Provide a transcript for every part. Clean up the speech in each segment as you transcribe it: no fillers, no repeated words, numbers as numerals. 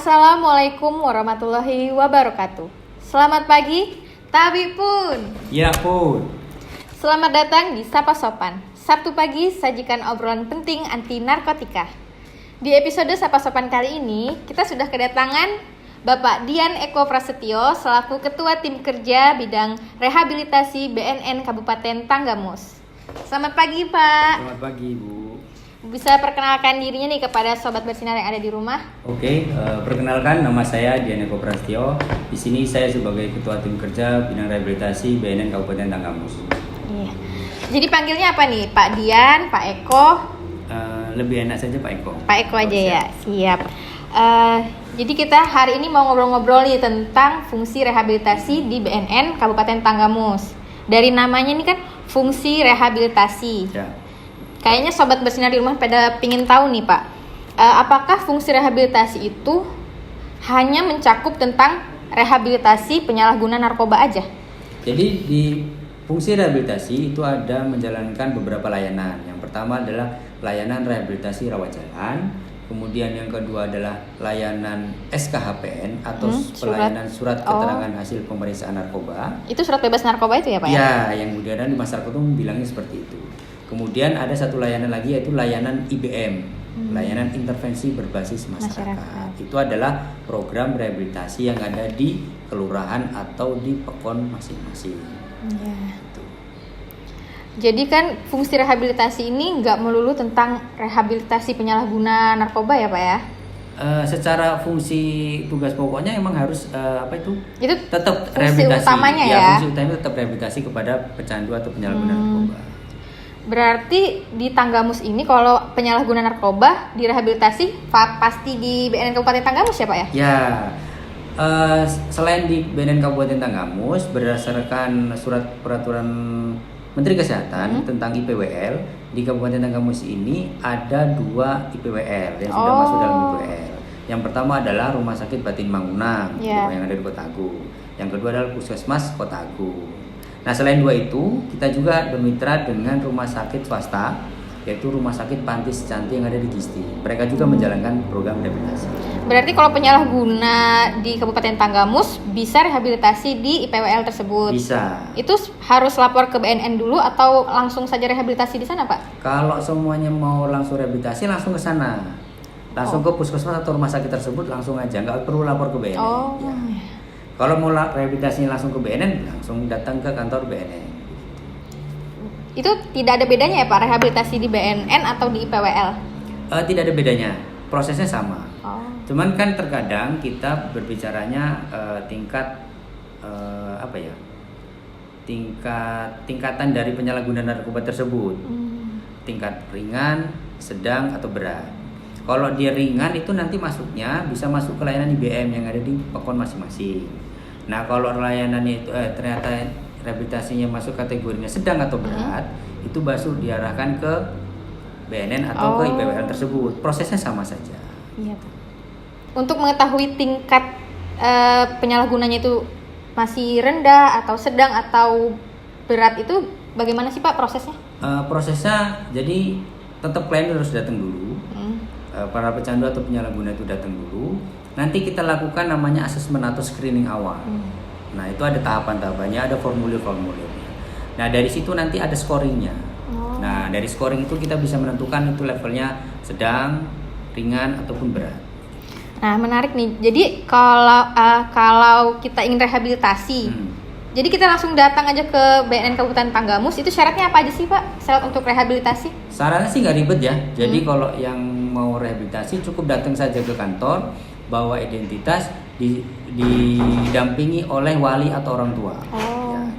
Assalamualaikum warahmatullahi wabarakatuh. Selamat pagi, Tabi Pun. Ya Pun. Selamat datang di Sapa Sopan. Sabtu pagi sajikan obrolan penting anti narkotika. Di episode Sapa Sopan kali ini, kita sudah kedatangan Bapak Dian Eko Prasetyo selaku Ketua Tim Kerja Bidang Rehabilitasi BNN Kabupaten Tanggamus. Selamat pagi, Pak. Selamat pagi, Bu. Bisa perkenalkan dirinya nih kepada sobat bersinar yang ada di rumah? Oke, perkenalkan nama saya Dian Eko Prasetyo. Di sini saya sebagai Ketua Tim Kerja Bidang Rehabilitasi BNN Kabupaten Tanggamus. Iya. Jadi panggilnya apa nih? Pak Dian, Pak Eko? Lebih enak saja Pak Eko. Pak Eko aja ya, siap. Jadi kita hari ini mau ngobrol-ngobrol nih tentang fungsi rehabilitasi di BNN Kabupaten Tanggamus. Dari namanya ini kan fungsi rehabilitasi. Ya. Kayaknya sobat bersinar di rumah pada pingin tahu nih Pak, apakah fungsi rehabilitasi itu hanya mencakup tentang rehabilitasi penyalahguna narkoba aja? Jadi di fungsi rehabilitasi itu ada menjalankan beberapa layanan. Yang pertama adalah layanan rehabilitasi rawat jalan. Kemudian yang kedua adalah layanan SKHPN atau pelayanan surat keterangan hasil pemeriksaan narkoba. Itu surat bebas narkoba itu ya Pak? Ya, yang kemudian di masyarakat umum bilangnya seperti itu. Kemudian ada satu layanan lagi yaitu layanan IBM, layanan intervensi berbasis masyarakat. Itu adalah program rehabilitasi yang ada di kelurahan atau di pekon masing-masing. Ya. Jadi kan fungsi rehabilitasi ini nggak melulu tentang rehabilitasi penyalahguna narkoba ya Pak ya? Secara fungsi tugas pokoknya emang harus Itu tetap fungsi rehabilitasi. utamanya ya? Fungsi utamanya tetap rehabilitasi kepada pecandu atau penyalahguna narkoba. Berarti di Tanggamus ini kalau penyalahguna narkoba direhabilitasi pasti di BNN Kabupaten Tanggamus ya Pak ya? Ya, selain di BNN Kabupaten Tanggamus berdasarkan surat peraturan Menteri Kesehatan tentang IPWL, di Kabupaten Tanggamus ini ada 2 IPWL yang sudah masuk dalam IPWL. Yang pertama adalah Rumah Sakit Batin Mangunang yang ada di Kota Agung. Yang kedua adalah Puskesmas Kota Agung. Nah, selain 2 itu, kita juga bermitra dengan rumah sakit swasta, yaitu Rumah Sakit Panti Secanti yang ada di Gisti. Mereka juga menjalankan program rehabilitasi. Berarti kalau penyalahguna di Kabupaten Tanggamus bisa rehabilitasi di IPWL tersebut? Bisa. Itu harus lapor ke BNN dulu atau langsung saja rehabilitasi di sana Pak? Kalau semuanya mau langsung rehabilitasi, langsung ke sana. Langsung ke puskesmas atau rumah sakit tersebut langsung aja, nggak perlu lapor ke BNN. Ya. Kalau mau rehabilitasinya langsung ke BNN, langsung datang ke kantor BNN. Itu tidak ada bedanya ya Pak, rehabilitasi di BNN atau di IPWL? Tidak ada bedanya, prosesnya sama. Cuman kan terkadang kita berbicaranya tingkatan dari penyalahguna narkoba tersebut. Tingkat ringan, sedang atau berat. Kalau dia ringan itu nanti masuknya bisa masuk ke layanan IBM yang ada di pekon masing-masing. Nah, kalau layanannya itu ternyata rehabilitasinya masuk kategorinya sedang atau berat, itu baru diarahkan ke BNN atau ke IPWL tersebut. Prosesnya sama saja. Iya. Untuk mengetahui tingkat penyalahgunanya itu masih rendah atau sedang atau berat itu bagaimana sih Pak prosesnya? Prosesnya jadi tetap klien harus datang dulu. Para pecandu atau penyalahguna itu datang dulu. Nanti kita lakukan namanya asesmen atau screening awal. Nah, itu ada tahapan-tahapannya, ada formulir-formulirnya. Nah, dari situ nanti ada scoringnya. Nah, dari scoring itu kita bisa menentukan itu levelnya sedang, ringan ataupun berat. Nah, menarik nih. Jadi kalau kita ingin rehabilitasi, jadi kita langsung datang aja ke BNN Kabupaten Tanggamus. Itu syaratnya apa aja sih Pak? Syarat untuk rehabilitasi? Syaratnya sih nggak ribet ya. Jadi kalau yang mau rehabilitasi cukup datang saja ke kantor, bawa identitas, didampingi oleh wali atau orang tua.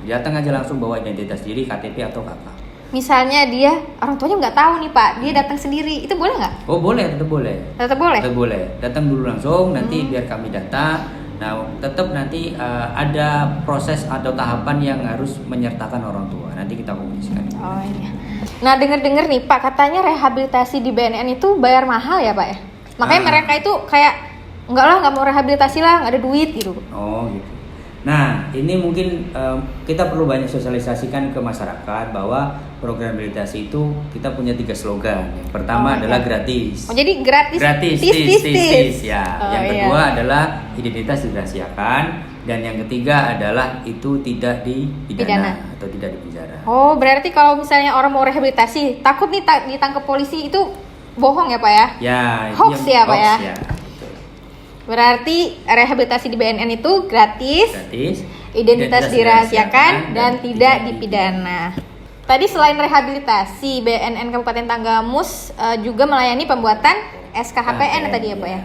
Ya, datang aja langsung bawa identitas diri, KTP atau KK. Misalnya dia orang tuanya nggak tahu nih Pak, dia datang sendiri, itu boleh nggak? Oh boleh, tetap boleh. Tetap boleh? Tetap boleh. Datang dulu langsung, nanti biar kami data. Nah, tetap nanti ada proses atau tahapan yang harus menyertakan orang tua. Nanti kita komunikasikan. Oh iya. Nah, dengar-dengar nih Pak, katanya rehabilitasi di BNN itu bayar mahal ya Pak ya? Makanya mereka itu kayak nggak mau rehabilitasi lah, nggak ada duit gitu. Oh gitu. Nah, ini mungkin kita perlu banyak sosialisasikan ke masyarakat bahwa program rehabilitasi itu kita punya 3 slogan. Yang pertama adalah gratis. Oh, jadi gratis. Gratis, tis. Ya. Yang kedua adalah identitas dirahasiakan, dan yang ketiga adalah itu tidak dipidana atau tidak dipenjara. Oh, berarti kalau misalnya orang mau rehabilitasi, takut nih ditangkap polisi, itu bohong ya Pak ya? Ya, hoax ya Pak ya? Ya. Berarti rehabilitasi di BNN itu gratis, identitas dirahasiakan, dan tidak dipidana. Tadi selain rehabilitasi, BNN Kabupaten Tanggamus juga melayani pembuatan SKHPN tadi ya Pak ya?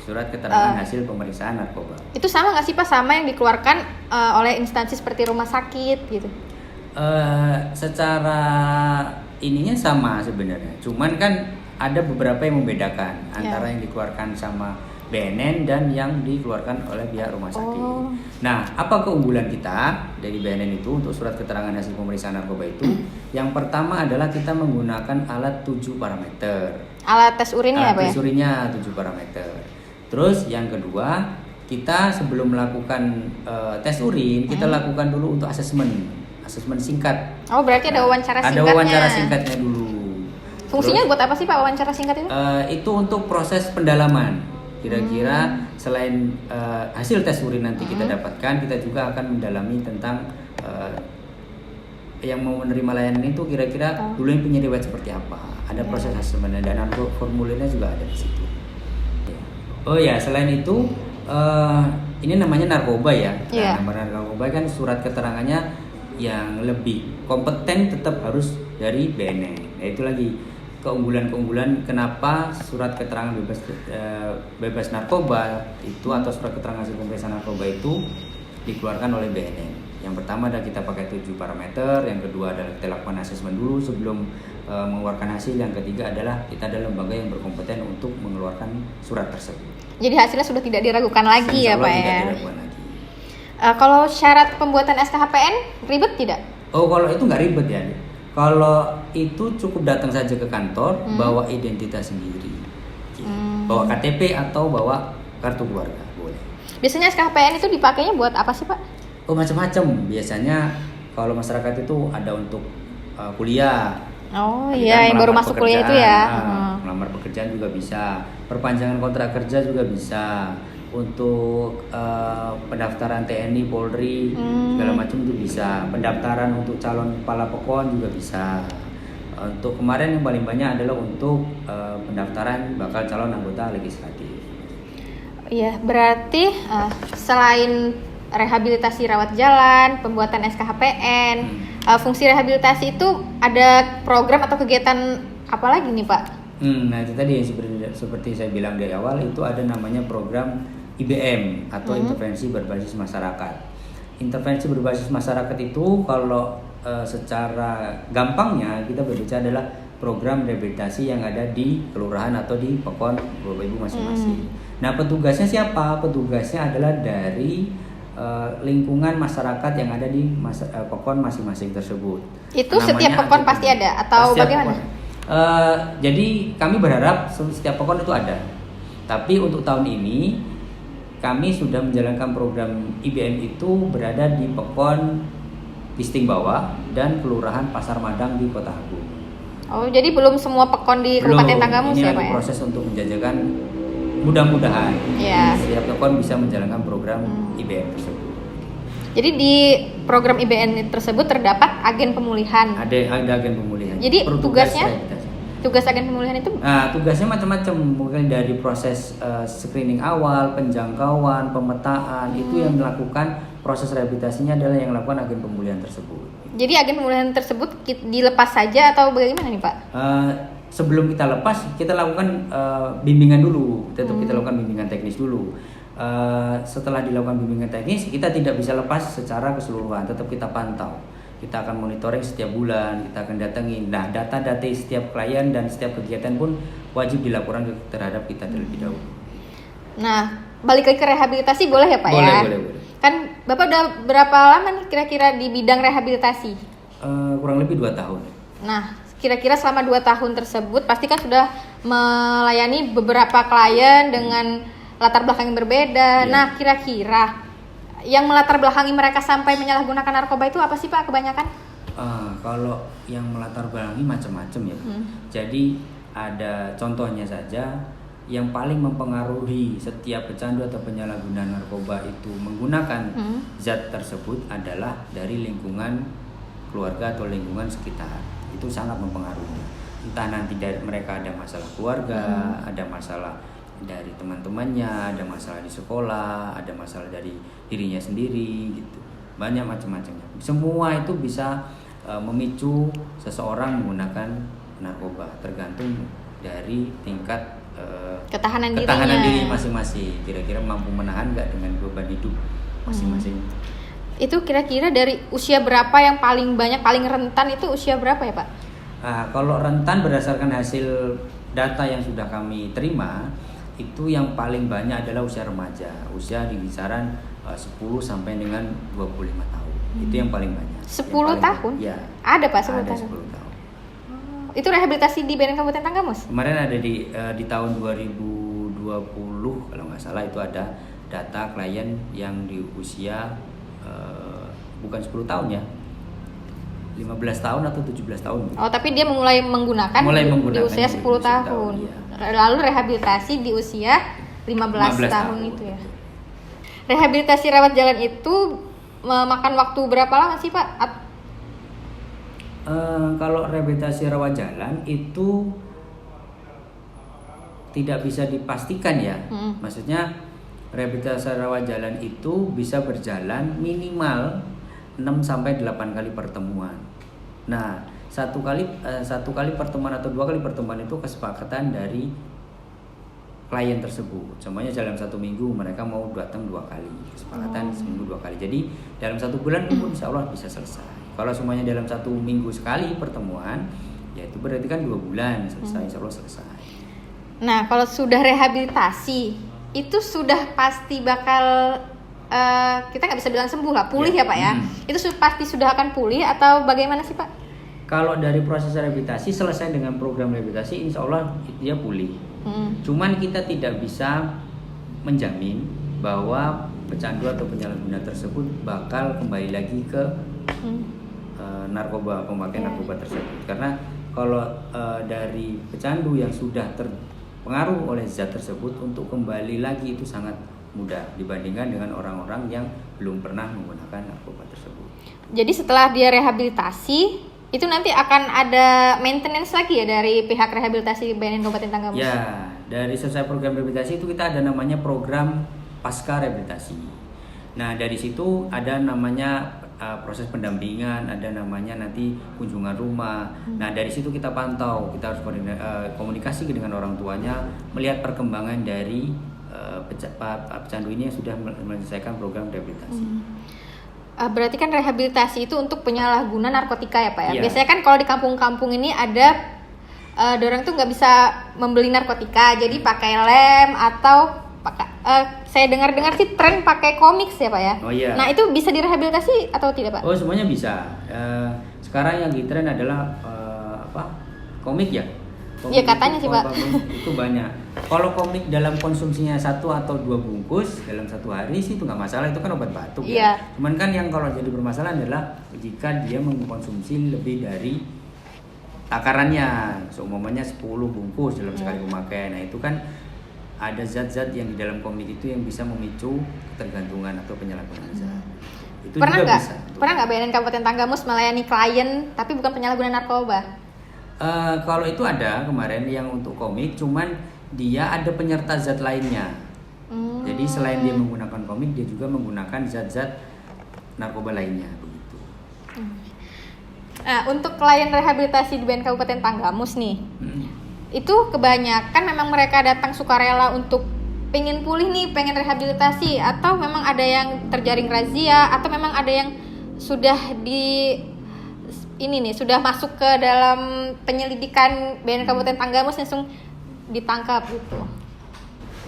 Surat keterangan hasil pemeriksaan narkoba. Itu sama nggak sih Pak sama yang dikeluarkan oleh instansi seperti rumah sakit gitu? Secara ininya sama sebenarnya, cuman kan ada beberapa yang membedakan antara yang dikeluarkan sama BNN dan yang dikeluarkan oleh pihak rumah sakit. Nah, apa keunggulan kita dari BNN itu untuk surat keterangan hasil pemeriksaan narkoba itu? Yang pertama adalah kita menggunakan alat 7 parameter. Alat tes urinnya ya Pak ya? Tes urinnya 7 parameter. Terus yang kedua, kita sebelum melakukan tes urin, kita lakukan dulu untuk asesmen singkat. Oh, berarti ada wawancara singkatnya. Ada wawancara singkatnya dulu. Fungsinya buat apa sih Pak wawancara singkat itu? Itu untuk proses pendalaman. Kira-kira selain hasil tes urin nanti kita dapatkan, kita juga akan mendalami tentang yang mau menerima layanan itu kira-kira dulu yang punya riwayat seperti apa. Ada proses asesmen dan formulirnya juga ada di situ. Oh ya, selain itu ini namanya narkoba ya. Nah, narkoba kan surat keterangannya yang lebih kompeten tetap harus dari BNN. Nah, itu lagi keunggulan kenapa surat keterangan bebas narkoba itu atau surat keterangan hasil pemeriksaan narkoba itu dikeluarkan oleh BNN. Yang pertama adalah kita pakai 7 parameter, yang kedua adalah kita lakukan asesmen dulu sebelum mengeluarkan hasil, yang ketiga adalah kita ada lembaga yang berkompeten untuk mengeluarkan surat tersebut. Jadi hasilnya sudah tidak diragukan lagi ya Pak ya? Tidak diragukan lagi. Kalau syarat pembuatan SKHPN ribet tidak? Oh, kalau itu nggak ribet ya. Kalau itu cukup datang saja ke kantor, bawa identitas sendiri, bawa KTP atau bawa kartu keluarga, boleh. Biasanya SKHPN itu dipakainya buat apa sih Pak? Oh, macam-macam. Biasanya kalau masyarakat itu ada untuk kuliah. Oh iya, yang baru masuk kuliah itu ya. Melamar pekerjaan juga bisa, perpanjangan kontrak kerja juga bisa. Untuk pendaftaran TNI, Polri, segala macam itu bisa. Pendaftaran untuk calon kepala POKON juga bisa. Untuk kemarin yang paling banyak adalah untuk pendaftaran bakal calon anggota legislatif. Iya, berarti selain rehabilitasi rawat jalan, pembuatan SKHPN, fungsi rehabilitasi itu ada program atau kegiatan apa lagi nih Pak? Nah itu tadi yang seperti saya bilang dari awal, itu ada namanya program IBM atau intervensi berbasis masyarakat. Intervensi berbasis masyarakat itu kalau secara gampangnya kita berbicara adalah program rehabilitasi yang ada di kelurahan atau di POKON Bapak Ibu masing-masing. Nah, petugasnya siapa? Petugasnya adalah dari lingkungan masyarakat yang ada di POKON masing-masing tersebut. Itu namanya setiap POKON pasti ada atau bagaimana? Jadi kami berharap setiap POKON itu ada. Tapi untuk tahun ini kami sudah menjalankan program IBM itu berada di POKON Pisting Bawah dan Kelurahan Pasar Madang di Kota Agung. Oh, jadi belum semua POKON di Kabupaten Tanggamus ya Pak? Ini proses untuk menjajakan, mudah-mudahan setiap POKON bisa menjalankan program IBM tersebut. Jadi di program IBN tersebut terdapat agen pemulihan. Ada agen pemulihan. Jadi tugas agen pemulihan itu? Nah, tugasnya macam-macam, mungkin dari proses screening awal, penjangkauan, pemetaan, itu yang melakukan proses rehabilitasinya adalah yang melakukan agen pemulihan tersebut. Jadi agen pemulihan tersebut dilepas saja atau bagaimana nih Pak? Sebelum kita lepas, kita lakukan bimbingan dulu, tetap kita lakukan bimbingan teknis dulu. Setelah dilakukan bimbingan teknis, kita tidak bisa lepas secara keseluruhan, tetap kita pantau. Kita akan monitoring setiap bulan, kita akan datangin. Nah, data-data setiap klien dan setiap kegiatan pun wajib dilaporkan terhadap kita terlebih dahulu. Nah, balik lagi ke rehabilitasi boleh ya Pak ya? Boleh. Kan Bapak udah berapa lama nih kira-kira di bidang rehabilitasi? Kurang lebih 2 tahun. Nah, kira-kira selama 2 tahun tersebut pasti kan sudah melayani beberapa klien dengan latar belakang yang berbeda. Nah, kira-kira yang melatar belakangi mereka sampai menyalahgunakan narkoba itu apa sih Pak kebanyakan? Kalau yang melatar belakangi macam-macam ya. Jadi ada contohnya saja yang paling mempengaruhi setiap pecandu atau penyalahguna narkoba itu menggunakan zat tersebut adalah dari lingkungan keluarga atau lingkungan sekitar. Itu sangat mempengaruhi. Entah nanti dari mereka ada masalah keluarga, ada masalah dari teman-temannya, ada masalah di sekolah, ada masalah dari dirinya sendiri gitu. Banyak macam-macamnya. Semua itu bisa memicu seseorang menggunakan narkoba, tergantung dari tingkat ketahanan diri masing-masing. Kira-kira mampu menahan nggak dengan beban hidup masing-masing. Itu kira-kira dari usia berapa yang paling banyak, paling rentan itu usia berapa ya Pak? Kalau rentan berdasarkan hasil data yang sudah kami terima, itu yang paling banyak adalah usia remaja, usia di kisaran 10 sampai dengan 25 tahun. Itu yang paling banyak. 10 paling tahun? Ya. Ada Pak 10 ada tahun? 10 tahun. Itu rehabilitasi di BNN Kabupaten Tanggamus? Kemarin ada di tahun 2020 kalau nggak salah itu ada data klien yang di usia bukan 10 tahun ya, 15 tahun atau 17 tahun. Oh, tapi dia mulai menggunakan di usia 10 tahun. Ya. Lalu rehabilitasi di usia 15 tahun itu ya. Rehabilitasi rawat jalan itu memakan waktu berapa lama sih Pak? Kalau rehabilitasi rawat jalan itu tidak bisa dipastikan ya. Maksudnya rehabilitasi rawat jalan itu bisa berjalan minimal 6 sampai 8 kali pertemuan. Nah, satu kali pertemuan atau 2 kali pertemuan itu kesepakatan dari klien tersebut. Semuanya dalam 1 minggu mereka mau datang 2 kali, kesepakatan seminggu 2 kali. Jadi dalam 1 bulan pun insya Allah bisa selesai. Kalau semuanya dalam 1 minggu sekali pertemuan, ya itu berarti kan 2 bulan selesai, insya Allah selesai. Nah, kalau sudah rehabilitasi itu sudah pasti bakal kita nggak bisa bilang sembuh lah, pulih ya Pak ya. Itu pasti sudah akan pulih atau bagaimana sih Pak? Kalau dari proses rehabilitasi selesai dengan program rehabilitasi, insya Allah dia pulih. Cuman kita tidak bisa menjamin bahwa pecandu atau penyalahguna tersebut bakal kembali lagi ke narkoba, pemakaian narkoba tersebut. Karena kalau dari pecandu yang sudah terpengaruh oleh zat tersebut, untuk kembali lagi itu sangat mudah dibandingkan dengan orang-orang yang belum pernah menggunakan narkoba tersebut. Jadi setelah dia rehabilitasi, itu nanti akan ada maintenance lagi ya dari pihak rehabilitasi BNN Kabupaten Tanggamus? Ya, dari selesai program rehabilitasi itu kita ada namanya program pasca rehabilitasi. Nah, dari situ ada namanya proses pendampingan, ada namanya nanti kunjungan rumah. Nah, dari situ kita pantau, kita harus komunikasi dengan orang tuanya, melihat perkembangan dari pecandu ini yang sudah menyelesaikan program rehabilitasi. Berarti kan rehabilitasi itu untuk penyalahguna narkotika ya Pak ya? Iya. Biasanya kan kalau di kampung-kampung ini ada orang tuh nggak bisa membeli narkotika, jadi pakai lem atau saya dengar-dengar sih tren pakai komik ya Pak ya? Oh iya. Nah itu bisa direhabilitasi atau tidak Pak? Oh semuanya bisa. Sekarang yang ditren adalah komik ya? Iya katanya sih Pak. Itu banyak. Kalau komik dalam konsumsinya 1 atau 2 bungkus dalam 1 hari sih itu nggak masalah, itu kan obat batuk ya. Cuman kan yang kalau jadi bermasalah adalah jika dia mengkonsumsi lebih dari takarannya, seumpamanya 10 bungkus dalam sekali pemakaian. Nah itu kan ada zat-zat yang di dalam komik itu yang bisa memicu ketergantungan atau penyalahgunaan zat. Itu pernah juga nggak? bisa. Pernah nggak BNN Kabupaten Tanggamus melayani klien tapi bukan penyalahguna narkoba? Kalau itu ada kemarin yang untuk komik, cuman dia ada penyerta zat lainnya. Jadi selain dia menggunakan komik, dia juga menggunakan zat-zat narkoba lainnya begitu. Nah, untuk klien rehabilitasi di BNN Kabupaten Tanggamus nih, itu kebanyakan memang mereka datang sukarela untuk pengen pulih nih, pengen rehabilitasi, atau memang ada yang terjaring razia, atau memang ada yang sudah sudah masuk ke dalam penyelidikan BNN Kabupaten Tanggamus langsung ditangkap gitu.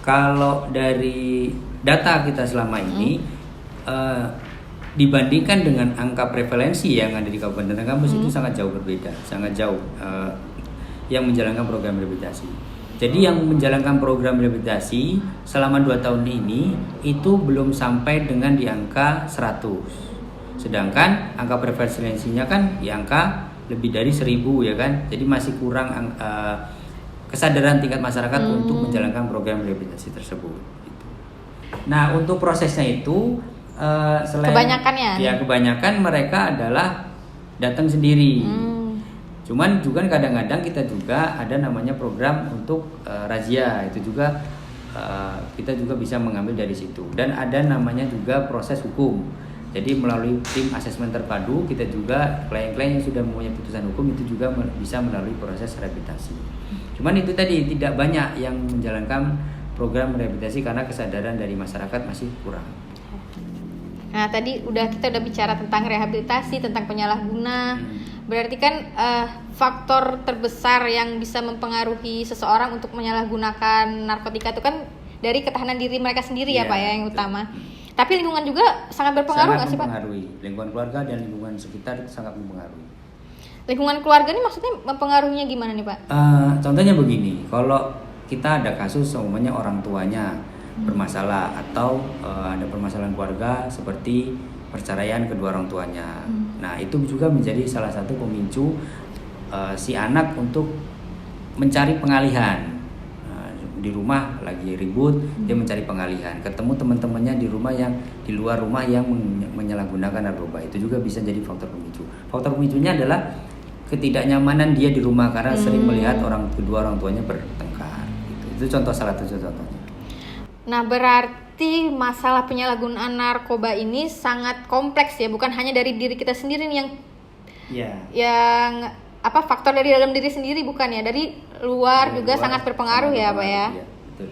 Kalau dari data kita selama ini dibandingkan dengan angka prevalensi yang ada di Kabupaten Tanggamus itu sangat jauh berbeda, sangat jauh yang menjalankan program rehabilitasi. Jadi yang menjalankan program rehabilitasi selama 2 tahun ini itu belum sampai dengan di angka 100. Sedangkan angka prevalensinya kan di angka lebih dari 1000 ya kan. Jadi masih kurang kesadaran tingkat masyarakat untuk menjalankan program rehabilitasi tersebut. Gitu. Nah, untuk prosesnya itu selain kebanyakan mereka adalah datang sendiri. Cuman juga kadang-kadang kita juga ada namanya program untuk razia, itu juga kita juga bisa mengambil dari situ. Dan ada namanya juga proses hukum. Jadi melalui tim asesmen terpadu kita juga klien-klien yang sudah mempunyai putusan hukum itu juga bisa melalui proses rehabilitasi. Cuman itu tadi tidak banyak yang menjalankan program rehabilitasi karena kesadaran dari masyarakat masih kurang. Nah, tadi kita udah bicara tentang rehabilitasi, tentang penyalahguna. Berarti kan faktor terbesar yang bisa mempengaruhi seseorang untuk menyalahgunakan narkotika itu kan dari ketahanan diri mereka sendiri ya Pak ya yang utama. Tapi lingkungan juga sangat berpengaruh nggak sih Pak? Sangat mempengaruhi. Lingkungan keluarga dan lingkungan sekitar itu sangat mempengaruhi. Lingkungan keluarga ini maksudnya mempengaruhinya gimana nih Pak? Contohnya begini, kalau kita ada kasus semuanya orang tuanya bermasalah atau ada permasalahan keluarga seperti perceraian kedua orang tuanya. Nah, itu juga menjadi salah satu pemicu si anak untuk mencari pengalihan. Di rumah lagi ribut, dia mencari pengalihan. Ketemu teman-temannya di rumah yang di luar rumah yang menyalahgunakan narkoba. Itu juga bisa jadi faktor pemicu. Faktor pemicunya adalah ketidaknyamanan dia di rumah karena sering melihat kedua orang tuanya bertengkar. Itu salah satu contohnya. Nah, berarti masalah penyalahgunaan narkoba ini sangat kompleks ya, bukan hanya dari diri kita sendiri nih yang faktor dari dalam diri sendiri bukan ya, dari luar juga sangat berpengaruh ya Pak ya. Iya, betul.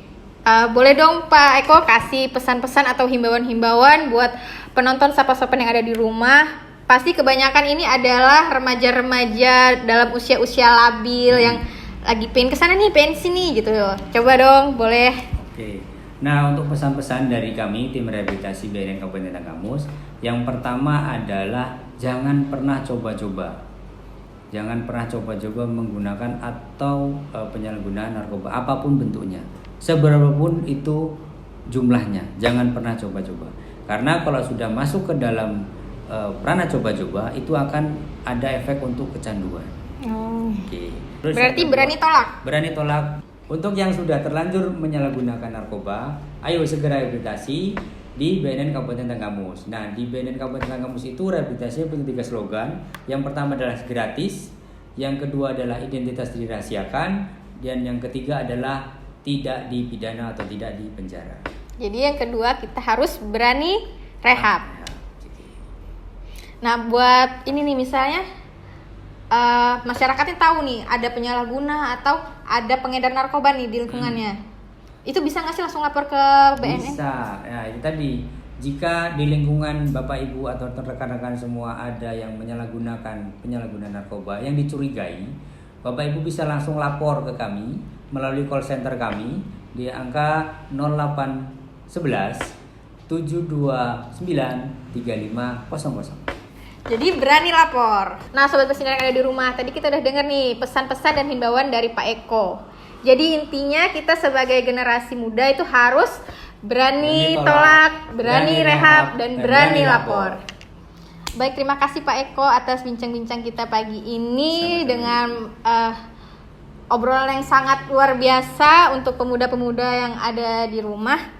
Boleh dong Pak Eko kasih pesan-pesan atau himbauan-himbauan buat penonton Sapa Sopan yang ada di rumah. Pasti kebanyakan ini adalah remaja-remaja dalam usia-usia labil yang lagi pengen kesana nih, pengen sini gitu. Coba dong, boleh. Oke. Nah, untuk pesan-pesan dari kami tim rehabilitasi BNN Kabupaten Tanggamus, yang pertama adalah jangan pernah coba-coba. Jangan pernah coba-coba menggunakan atau penyalahgunaan narkoba apapun bentuknya. Seberapapun itu jumlahnya, jangan pernah coba-coba. Karena kalau sudah masuk ke dalam ranah coba-coba itu akan ada efek untuk kecanduan. Oke. Terus berarti berani tolak. Berani tolak. Untuk yang sudah terlanjur menyalahgunakan narkoba, ayo segera rehabilitasi di BNN Kabupaten Tanggamus. Nah, di BNN Kabupaten Tanggamus itu rehabilitasinya punya 3 slogan. Yang pertama adalah gratis, yang kedua adalah identitas dirahasiakan, dan yang ketiga adalah tidak dipidana atau tidak dipenjara. Jadi yang kedua kita harus berani rehab. Nah, buat ini nih misalnya masyarakatnya tahu nih ada penyalahguna atau ada pengedar narkoba nih di lingkungannya. Itu bisa nggak sih langsung lapor ke BNN? Bisa. Ya, itu tadi. Jika di lingkungan Bapak Ibu atau rekan-rekan semua ada yang penyalahgunaan narkoba yang dicurigai, Bapak Ibu bisa langsung lapor ke kami melalui call center kami di angka 0811 729 3500. Jadi berani lapor. Nah, sobat pesinar yang ada di rumah, tadi kita udah dengar nih pesan-pesan dan himbauan dari Pak Eko. Jadi intinya kita sebagai generasi muda itu harus berani tolak, berani rehab, dan berani lapor. Baik, terima kasih Pak Eko atas bincang-bincang kita pagi ini. Sama-sama. Dengan obrolan yang sangat luar biasa untuk pemuda-pemuda yang ada di rumah.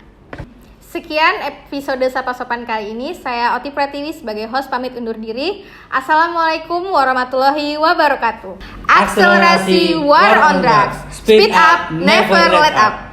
Sekian episode Sapa Sopan kali ini. Saya Oti Pratiwi sebagai host pamit undur diri. Assalamualaikum warahmatullahi wabarakatuh. Akselerasi War on Drugs. Speed up, never let up.